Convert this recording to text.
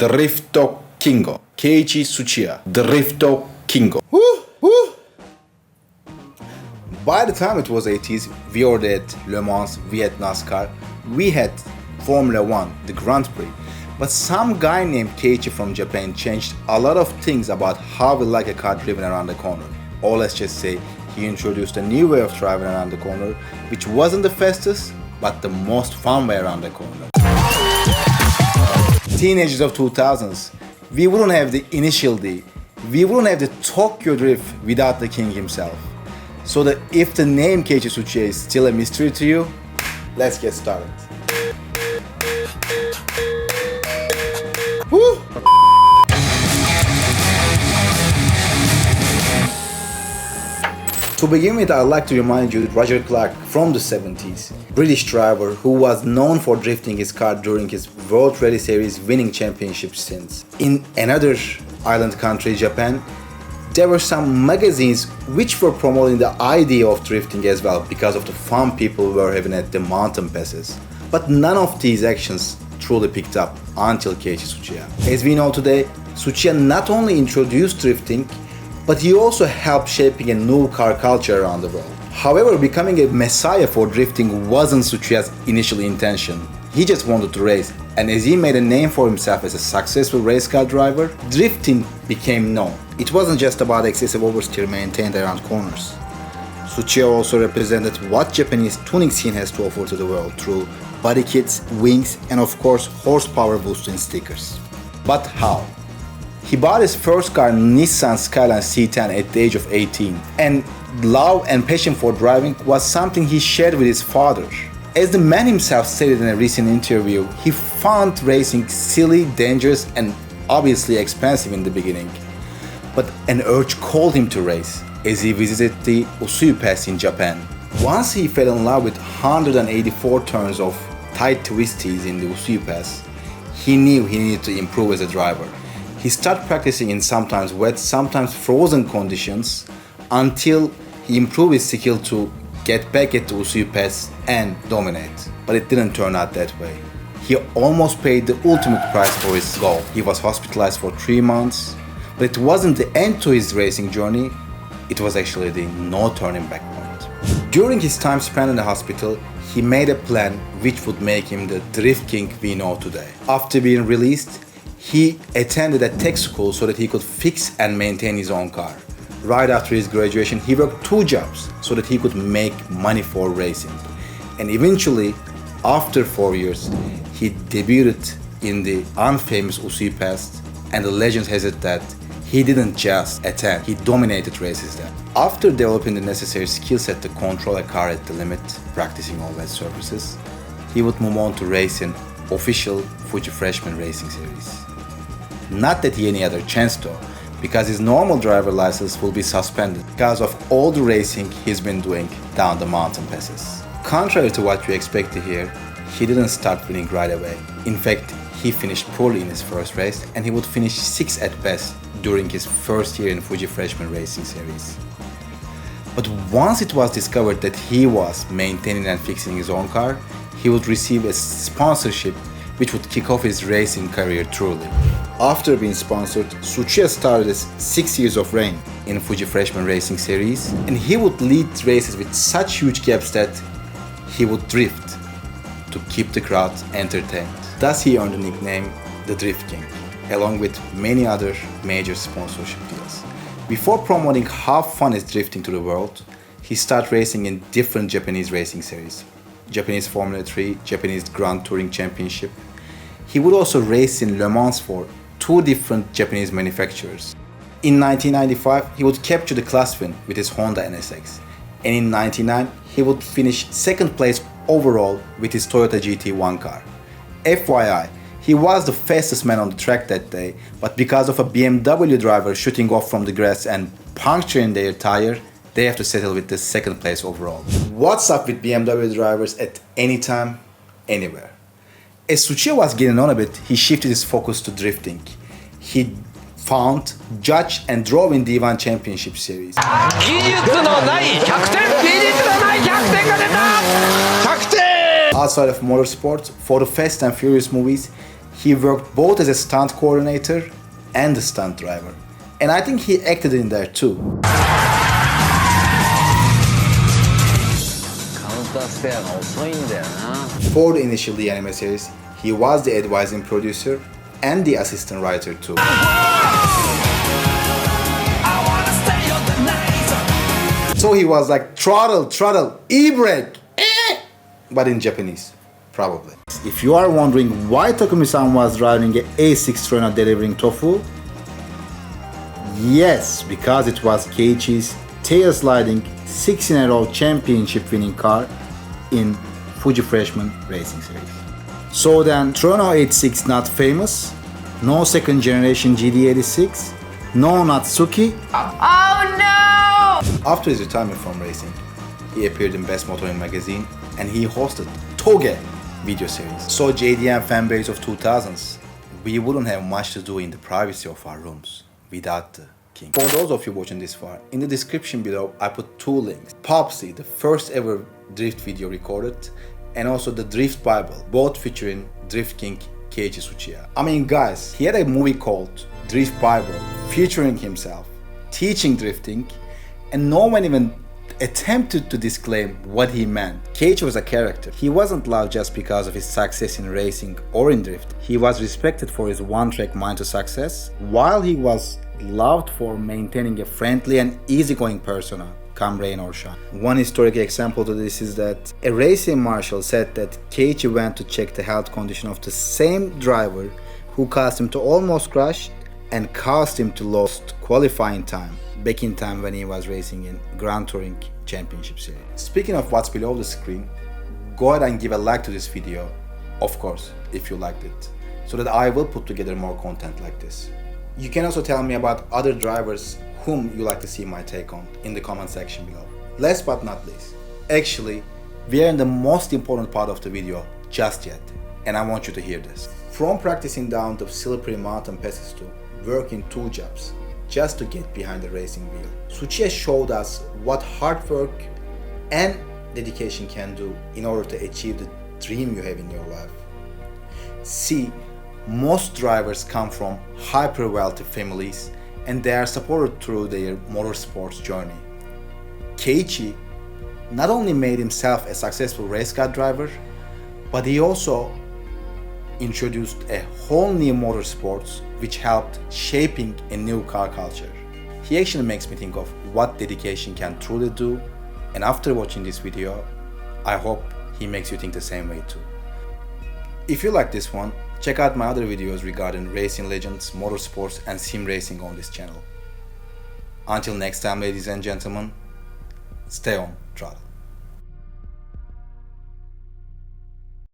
Driffto Kingo. Keiichi Tsuchiya. Driffto Kingo. Woo, woo. By the time it was 80s, we already had Le Mans, we had NASCAR, we had Formula 1, the Grand Prix. But some guy named Keiichi from Japan changed a lot of things about how we like a car driven around the corner. Or let's just say, he introduced a new way of driving around the corner, which wasn't the fastest, but the most fun way around the corner. Teenagers of 2000s, we wouldn't have the Initial D, we wouldn't have the Tokyo Drift without the king himself. So that if the name Keiichi Tsuchiya is still a mystery to you, let's get started. Woo. To begin with, I'd like to remind you Roger Clark from the 70s, British driver who was known for drifting his car during his World Rally Series winning championship stints. In another island country, Japan, there were some magazines which were promoting the idea of drifting as well because of the fun people were having at the mountain passes. But none of these actions truly picked up until Keiichi Tsuchiya. As we know today, Tsuchiya not only introduced drifting, but he also helped shaping a new car culture around the world. However, becoming a messiah for drifting wasn't Tsuchiya's initial intention. He just wanted to race, and as he made a name for himself as a successful race car driver, drifting became known. It wasn't just about excessive oversteer maintained around corners. Tsuchiya also represented what Japanese tuning scene has to offer to the world through body kits, wings, and of course horsepower boosting stickers. But how? He bought his first car, Nissan Skyline C10, at the age of 18, and love and passion for driving was something he shared with his father. As the man himself stated in a recent interview, he found racing silly, dangerous, and obviously expensive in the beginning. But an urge called him to race as he visited the Usui Pass in Japan. Once he fell in love with 184 turns of tight twisties in the Usui Pass, he knew he needed to improve as a driver. He started practicing in sometimes wet, sometimes frozen conditions until he improved his skill to get back at the Usui Pass and dominate. But it didn't turn out that way. He almost paid the ultimate price for his goal. He was hospitalized for 3 months, but it wasn't the end to his racing journey, it was actually the no turning back point. During his time spent in the hospital, he made a plan which would make him the drift king we know today. After being released, he attended a tech school so that he could fix and maintain his own car. Right after his graduation, he worked 2 jobs so that he could make money for racing. And eventually, after 4 years, he debuted in the unfamous Usui Pass, and the legend has it that he didn't just attend, he dominated races there. After developing the necessary skill set to control a car at the limit, practicing all wet surfaces, he would move on to race in official Fuji Freshman Racing Series. Not that he had any other chance though, because his normal driver license will be suspended because of all the racing he's been doing down the mountain passes. Contrary to what you expect to hear, he didn't start winning right away. In fact, he finished poorly in his first race and he would finish 6th at best during his first year in Fuji Freshman Racing Series. But once it was discovered that he was maintaining and fixing his own car, he would receive a sponsorship which would kick off his racing career truly. After being sponsored, Tsuchiya started his 6 years of reign in Fuji Freshman Racing Series, and he would lead races with such huge gaps that he would drift to keep the crowd entertained. Thus he earned the nickname the Drift King, along with many other major sponsorship deals. Before promoting how fun is drifting to the world, he started racing in different Japanese racing series. Japanese Formula 3, Japanese Grand Touring Championship. He would also race in Le Mans for 2 different Japanese manufacturers. In 1995, he would capture the class win with his Honda NSX. And in 1999, he would finish 2nd place overall with his Toyota GT1 car. FYI, he was the fastest man on the track that day, but because of a BMW driver shooting off from the grass and puncturing their tire, they have to settle with the 2nd place overall. What's up with BMW drivers at any time, anywhere? As Tsuchiya was getting on a bit, he shifted his focus to drifting. He found, judged, and drove in the D1 Championship Series. Outside of motorsport, for the Fast and Furious movies, He worked both as a stunt coordinator and a stunt driver. And I think he acted in there too. For the initial the anime series, he was the advising producer and the assistant writer too. So he was like throttle, e-brake, but in Japanese, probably. If you are wondering why Takumi-san was driving a AE86 Trueno delivering tofu, yes, because it was Keiichi's tail-sliding 6-in-a-row championship winning car in Fuji Freshman Racing Series. So then, Trueno AE86 not famous, no second generation GD86, no Natsuki. Oh no! After his retirement from racing, he appeared in Best Motoring magazine and he hosted Toge video series. So JDM fanbase of 2000s, we wouldn't have much to do in the privacy of our rooms without the King. For those of you watching this far, in the description below I put two links. Popsy, the first ever drift video recorded, and also the Drift Bible, both featuring Drift King Keiichi Tsuchiya. I mean guys, he had a movie called Drift Bible featuring himself, teaching drifting, and no one even attempted to disclaim what he meant. Keiichi was a character. He wasn't loved just because of his success in racing or in drift. He was respected for his one-track mind to success, while he was loved for maintaining a friendly and easygoing persona, come rain or shine. One historic example to this is that a racing marshal said that Keiichi went to check the health condition of the same driver who caused him to almost crash and caused him to lose qualifying time back in time when he was racing in Grand Touring Championship Series. Speaking of what's below the screen, go ahead and give a like to this video, of course, if you liked it, so that I will put together more content like this. You can also tell me about other drivers whom you like to see my take on in the comment section below. Last but not least, actually, we are in the most important part of the video just yet, and I want you to hear this. From practicing down the slippery mountain passes to working 2 jobs just to get behind the racing wheel, Tsuchiya showed us what hard work and dedication can do in order to achieve the dream you have in your life. See, most drivers come from hyper-wealthy families and they are supported through their motorsports journey. Keiichi not only made himself a successful race car driver, but he also introduced a whole new motorsports which helped shaping a new car culture. He actually makes me think of what dedication can truly do, and after watching this video, I hope he makes you think the same way too. If you like this one, check out my other videos regarding racing legends, motorsports and sim racing on this channel. Until next time, ladies and gentlemen, stay on throttle.